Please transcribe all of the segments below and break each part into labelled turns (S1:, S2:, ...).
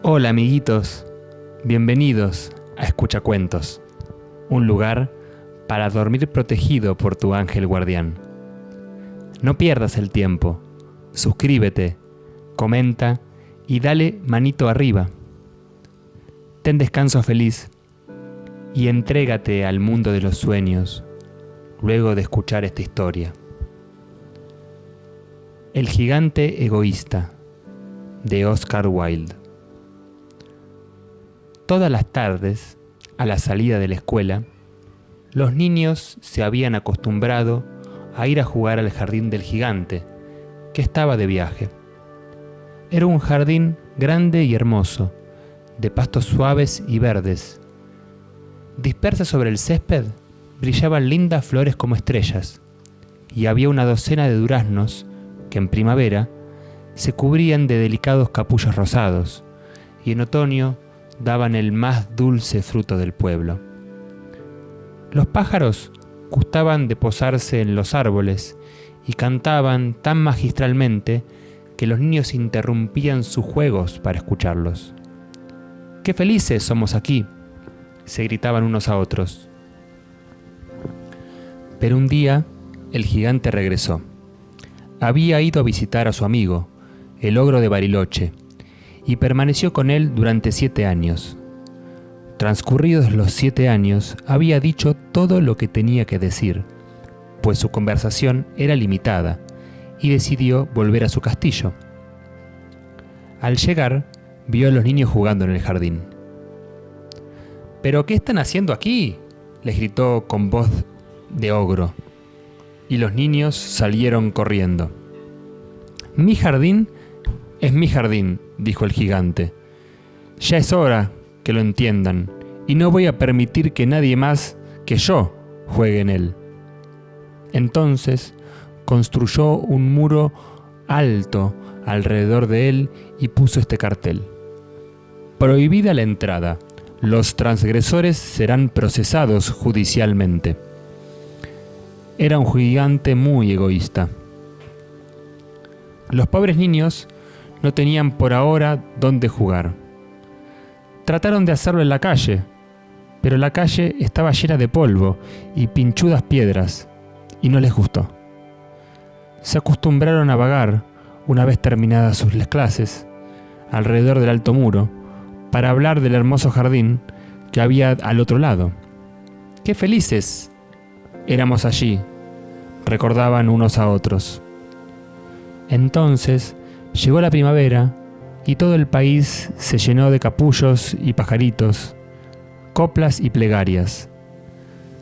S1: Hola amiguitos, bienvenidos a Escuchacuentos, un lugar para dormir protegido por tu ángel guardián. No pierdas el tiempo, suscríbete, comenta y dale manito arriba. Ten descanso feliz y entrégate al mundo de los sueños luego de escuchar esta historia. El gigante egoísta, de Oscar Wilde. Todas las tardes, a la salida de la escuela, los niños se habían acostumbrado a ir a jugar al jardín del gigante, que estaba de viaje. Era un jardín grande y hermoso, de pastos suaves y verdes. Dispersas sobre el césped brillaban lindas flores como estrellas, y había una docena de duraznos que en primavera se cubrían de delicados capullos rosados, y en otoño daban el más dulce fruto del pueblo. Los pájaros gustaban de posarse en los árboles y cantaban tan magistralmente que los niños interrumpían sus juegos para escucharlos. ¡Qué felices somos aquí!, se gritaban unos a otros. Pero un día el gigante regresó. Había ido a visitar a su amigo, el ogro de Bariloche, y permaneció con él durante 7 años. Transcurridos los 7 años, había dicho todo lo que tenía que decir, pues su conversación era limitada, y decidió volver a su castillo. Al llegar, vio a los niños jugando en el jardín. «¿Pero qué están haciendo aquí?», les gritó con voz de ogro, y los niños salieron corriendo. «Mi jardín es mi jardín», dijo el gigante. «Ya es hora que lo entiendan, y no voy a permitir que nadie más que yo juegue en él». Entonces construyó un muro alto alrededor de él y puso este cartel: «Prohibida la entrada. Los transgresores serán procesados judicialmente». Era un gigante muy egoísta. Los pobres niños no tenían por ahora dónde jugar. Trataron de hacerlo en la calle, pero la calle estaba llena de polvo y pinchudas piedras, y no les gustó. Se acostumbraron a vagar, una vez terminadas sus clases, alrededor del alto muro, para hablar del hermoso jardín que había al otro lado. «¡Qué felices éramos allí!», recordaban unos a otros. Entonces llegó la primavera y todo el país se llenó de capullos y pajaritos, coplas y plegarias.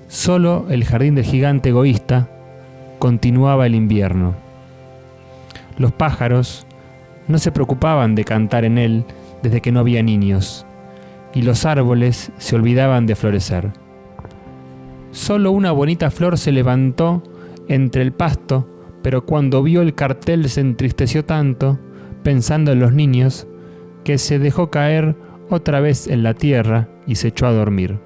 S1: Solo el jardín del gigante egoísta continuaba el invierno. Los pájaros no se preocupaban de cantar en él desde que no había niños, y los árboles se olvidaban de florecer. Solo una bonita flor se levantó entre el pasto, pero cuando vio el cartel se entristeció tanto, pensando en los niños, que se dejó caer otra vez en la tierra y se echó a dormir.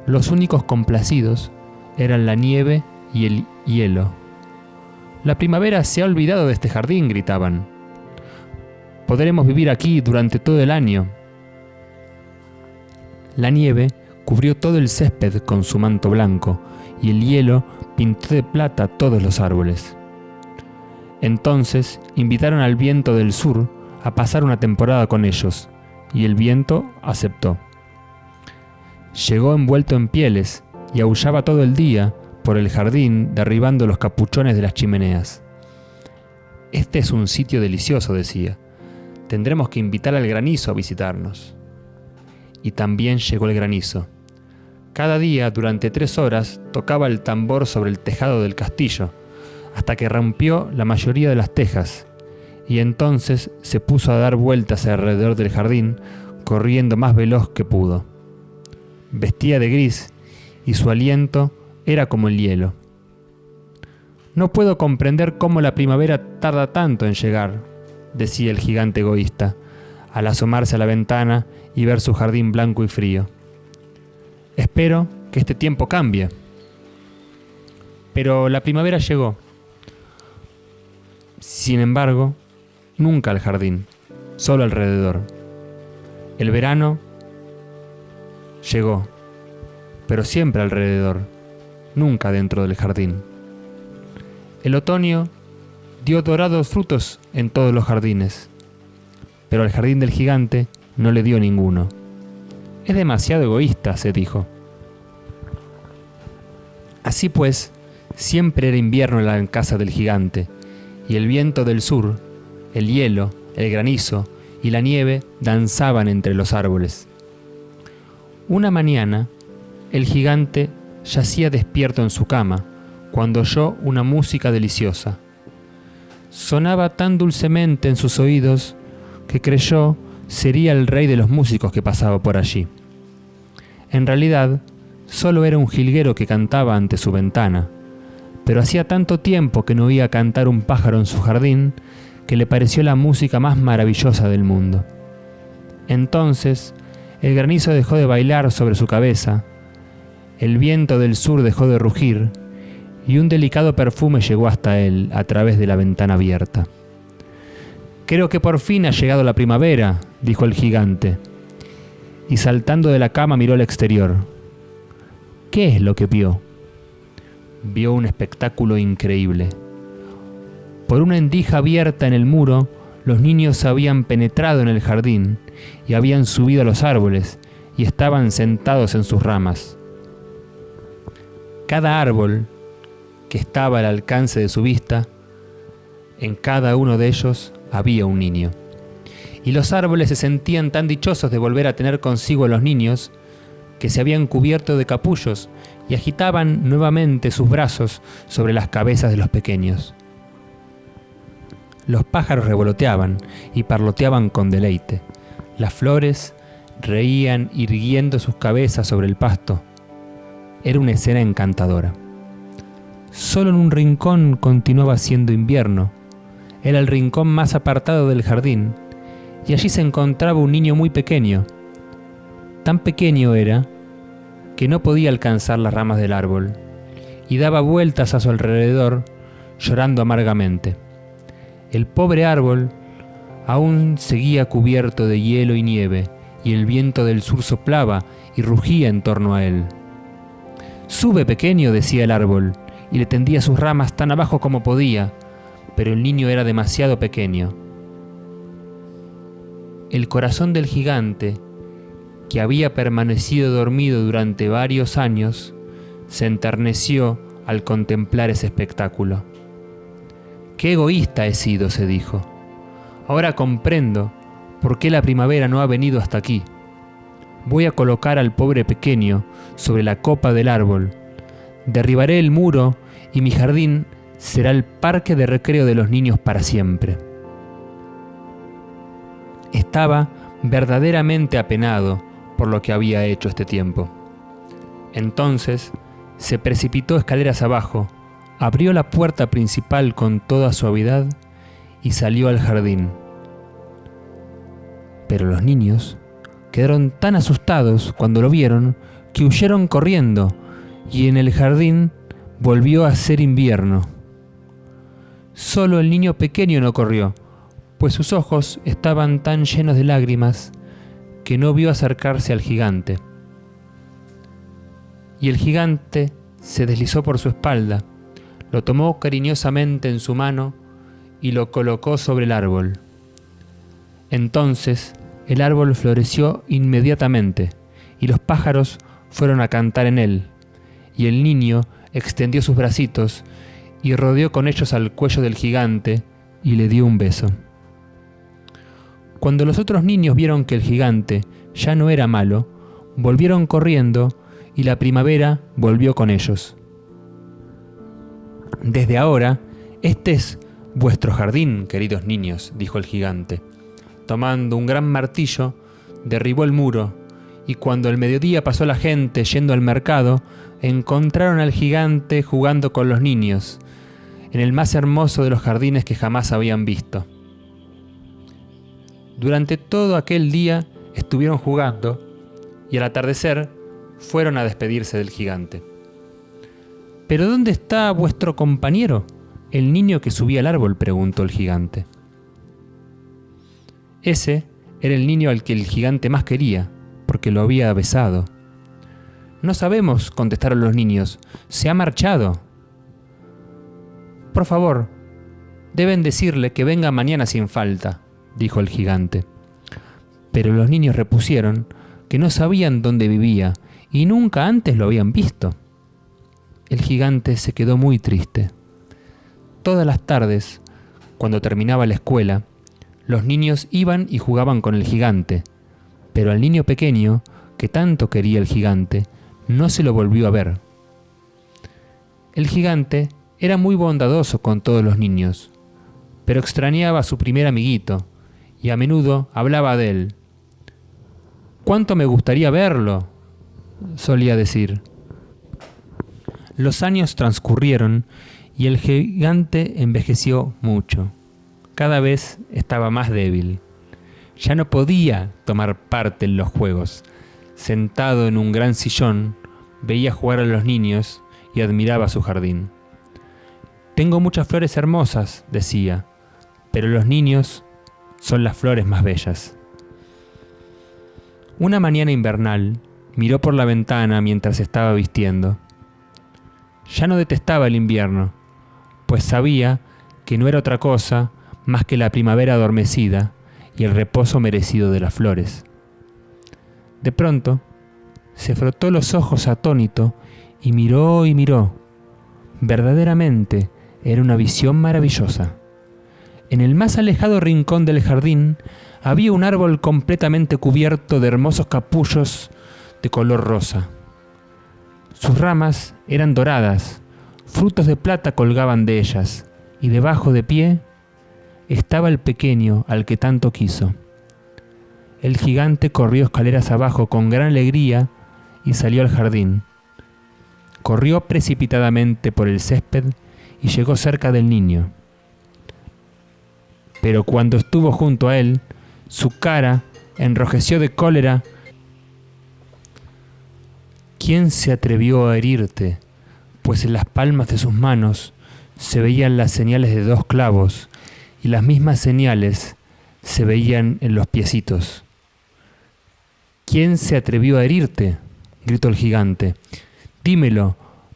S1: Los únicos complacidos eran la nieve y el hielo. «La primavera se ha olvidado de este jardín», gritaban. «Podremos vivir aquí durante todo el año». La nieve cubrió todo el césped con su manto blanco y el hielo pintó de plata todos los árboles. Entonces invitaron al viento del sur a pasar una temporada con ellos, y el viento aceptó. Llegó envuelto en pieles y aullaba todo el día por el jardín, derribando los capuchones de las chimeneas. «Este es un sitio delicioso», decía. «Tendremos que invitar al granizo a visitarnos». Y también llegó el granizo. Cada día, durante 3 horas, tocaba el tambor sobre el tejado del castillo, hasta que rompió la mayoría de las tejas, y entonces se puso a dar vueltas alrededor del jardín, corriendo más veloz que pudo. Vestía de gris, y su aliento era como el hielo. «No puedo comprender cómo la primavera tarda tanto en llegar», decía el gigante egoísta, al asomarse a la ventana y ver su jardín blanco y frío. «Espero que este tiempo cambie». Pero la primavera llegó. Sin embargo, nunca al jardín, solo alrededor. El verano llegó, pero siempre alrededor, nunca dentro del jardín. El otoño dio dorados frutos en todos los jardines, pero al jardín del gigante no le dio ninguno. Es demasiado egoísta, se dijo. Así pues, siempre era invierno en la casa del gigante, y el viento del sur, el hielo, el granizo y la nieve danzaban entre los árboles. Una mañana, el gigante yacía despierto en su cama, cuando oyó una música deliciosa. Sonaba tan dulcemente en sus oídos que creyó sería el rey de los músicos que pasaba por allí. En realidad, solo era un jilguero que cantaba ante su ventana, pero hacía tanto tiempo que no oía cantar un pájaro en su jardín que le pareció la música más maravillosa del mundo. Entonces, el granizo dejó de bailar sobre su cabeza, el viento del sur dejó de rugir, y un delicado perfume llegó hasta él a través de la ventana abierta. «Creo que por fin ha llegado la primavera», dijo el gigante, y saltando de la cama miró al exterior. ¿Qué es lo que vio? Vio un espectáculo increíble. Por una endija abierta en el muro, los niños habían penetrado en el jardín y habían subido a los árboles y estaban sentados en sus ramas. Cada árbol que estaba al alcance de su vista, en cada uno de ellos había un niño. Y los árboles se sentían tan dichosos de volver a tener consigo a los niños que se habían cubierto de capullos y agitaban nuevamente sus brazos sobre las cabezas de los pequeños. Los pájaros revoloteaban y parloteaban con deleite. Las flores reían irguiendo sus cabezas sobre el pasto. Era una escena encantadora. Solo en un rincón continuaba siendo invierno. Era el rincón más apartado del jardín, y allí se encontraba un niño muy pequeño. Tan pequeño era que no podía alcanzar las ramas del árbol, y daba vueltas a su alrededor, llorando amargamente. El pobre árbol aún seguía cubierto de hielo y nieve, y el viento del sur soplaba y rugía en torno a él. «Sube, pequeño», decía el árbol, y le tendía sus ramas tan abajo como podía, pero el niño era demasiado pequeño. El corazón del gigante, que había permanecido dormido durante varios años, se enterneció al contemplar ese espectáculo. «Qué egoísta he sido», se dijo. «Ahora comprendo por qué la primavera no ha venido hasta aquí. Voy a colocar al pobre pequeño sobre la copa del árbol. Derribaré el muro y mi jardín será el parque de recreo de los niños para siempre». Estaba verdaderamente apenado por lo que había hecho este tiempo. Entonces se precipitó escaleras abajo, abrió la puerta principal con toda suavidad y salió al jardín. Pero los niños quedaron tan asustados cuando lo vieron que huyeron corriendo, y en el jardín volvió a ser invierno. Solo el niño pequeño no corrió, pues sus ojos estaban tan llenos de lágrimas que no vio acercarse al gigante. Y el gigante se deslizó por su espalda, lo tomó cariñosamente en su mano y lo colocó sobre el árbol. Entonces el árbol floreció inmediatamente y los pájaros fueron a cantar en él, y el niño extendió sus bracitos y rodeó con ellos al cuello del gigante y le dio un beso. Cuando los otros niños vieron que el gigante ya no era malo, volvieron corriendo y la primavera volvió con ellos. «Desde ahora, este es vuestro jardín, queridos niños», dijo el gigante. Tomando un gran martillo, derribó el muro, y cuando el mediodía pasó la gente yendo al mercado, encontraron al gigante jugando con los niños, en el más hermoso de los jardines que jamás habían visto. Durante todo aquel día estuvieron jugando, y al atardecer fueron a despedirse del gigante. «¿Pero dónde está vuestro compañero, el niño que subía al árbol?», preguntó el gigante. «Ese Era el niño al que el gigante más quería, porque lo había besado. «No sabemos», contestaron los niños. «Se ha marchado». «Por favor, deben decirle que venga mañana sin falta», dijo el gigante. Pero los niños repusieron que no sabían dónde vivía y nunca antes lo habían visto. El gigante se quedó muy triste. Todas las tardes, cuando terminaba la escuela, los niños iban y jugaban con el gigante, pero al niño pequeño, que tanto quería el gigante, no se lo volvió a ver. El gigante era muy bondadoso con todos los niños, pero extrañaba a su primer amiguito y a menudo hablaba de él. «¿Cuánto me gustaría verlo?», solía decir. Los años transcurrieron y el gigante envejeció mucho. Cada vez estaba más débil. Ya no podía tomar parte en los juegos. Sentado en un gran sillón, veía jugar a los niños y admiraba su jardín. «Tengo muchas flores hermosas», decía, «pero los niños son las flores más bellas». Una mañana invernal, miró por la ventana mientras estaba vistiendo. Ya no detestaba el invierno, pues sabía que no era otra cosa más que la primavera adormecida y el reposo merecido de las flores. De pronto, se frotó los ojos atónito y miró y miró. Verdaderamente era una visión maravillosa. En el más alejado rincón del jardín había un árbol completamente cubierto de hermosos capullos de color rosa. Sus ramas eran doradas, frutos de plata colgaban de ellas, y debajo de pie estaba el pequeño al que tanto quiso. El gigante corrió escaleras abajo con gran alegría y salió al jardín. Corrió precipitadamente por el césped y llegó cerca del niño. Pero cuando estuvo junto a él, su cara enrojeció de cólera. ¿Quién se atrevió a herirte? Pues en las palmas de sus manos se veían las señales de 2 clavos, y las mismas señales se veían en los piecitos. ¿Quién se atrevió a herirte?, gritó el gigante. «Dímelo,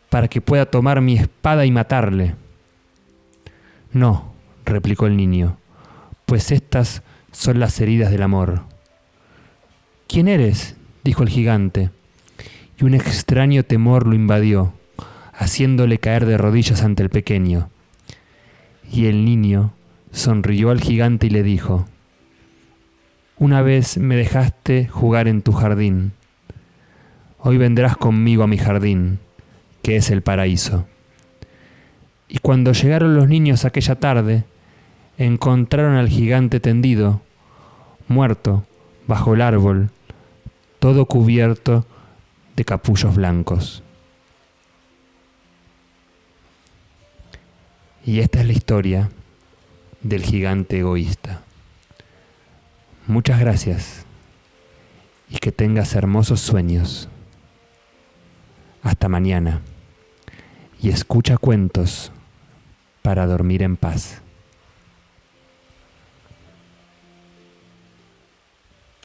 S1: para que pueda tomar mi espada y matarle». «No», replicó el niño, «pues estas son las heridas del amor». «¿Quién eres?», dijo el gigante, y un extraño temor lo invadió, haciéndole caer de rodillas ante el pequeño. Y el niño sonrió al gigante y le dijo: «Una vez me dejaste jugar en tu jardín. Hoy vendrás conmigo a mi jardín, que es el paraíso». Y cuando llegaron los niños aquella tarde, encontraron al gigante tendido, muerto, bajo el árbol, todo cubierto de capullos blancos. Y esta es la historia del gigante egoísta. Muchas gracias y que tengas hermosos sueños. Hasta mañana y escucha cuentos para dormir en paz.